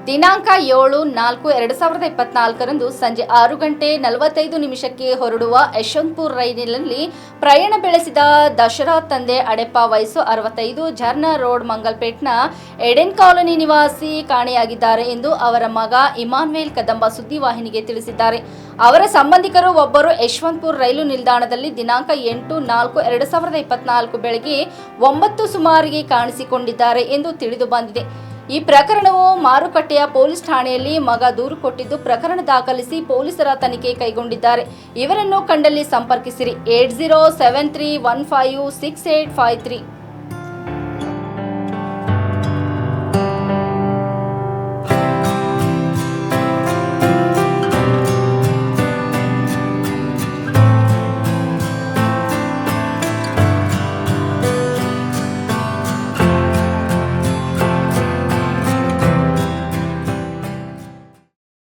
ದಿನಾಂಕ 7-4-2024 ಸಂಜೆ 6:45 ಹೊರಡುವ ಯಶವಂತಪುರ ರೈಲಿನಲ್ಲಿ ಪ್ರಯಾಣ ಬೆಳೆಸಿದ ದಶರಥ್ ತಂದೆ ಅಡೆಪ್ಪ ವಯಸ್ಸು 65 ಜರ್ನಾ ರೋಡ್ ಮಂಗಲ್ಪೇಟ್ನ ಎಡೆನ್ ಕಾಲೋನಿ ನಿವಾಸಿ ಕಾಣೆಯಾಗಿದ್ದಾರೆ ಎಂದು ಅವರ ಮಗ ಇಮಾನ್ಯುಯಲ್ ಕದಂಬ ಸುದ್ದಿವಾಹಿನಿಗೆ ತಿಳಿಸಿದ್ದಾರೆ. ಅವರ ಸಂಬಂಧಿಕರು ಒಬ್ಬರು ಯಶವಂತಪುರ ರೈಲು ನಿಲ್ದಾಣದಲ್ಲಿ ದಿನಾಂಕ 8-4-2024 ಬೆಳಗ್ಗೆ 9 ಸುಮಾರಿಗೆ ಕಾಣಿಸಿಕೊಂಡಿದ್ದಾರೆ ಎಂದು ತಿಳಿದು ಬಂದಿದೆ. ಈ ಪ್ರಕರಣವು ಮಾರುಕಟ್ಟೆಯ ಪೊಲೀಸ್ ಠಾಣೆಯಲ್ಲಿ ಮಗ ದೂರು ಕೊಟ್ಟಿದ್ದು ಪ್ರಕರಣ ದಾಖಲಿಸಿ ಪೊಲೀಸರ ತನಿಖೆ ಕೈಗೊಂಡಿದ್ದಾರೆ. ಇವರನ್ನು ಕಂಡಲ್ಲಿ ಸಂಪರ್ಕಿಸಿರಿ 8073156853.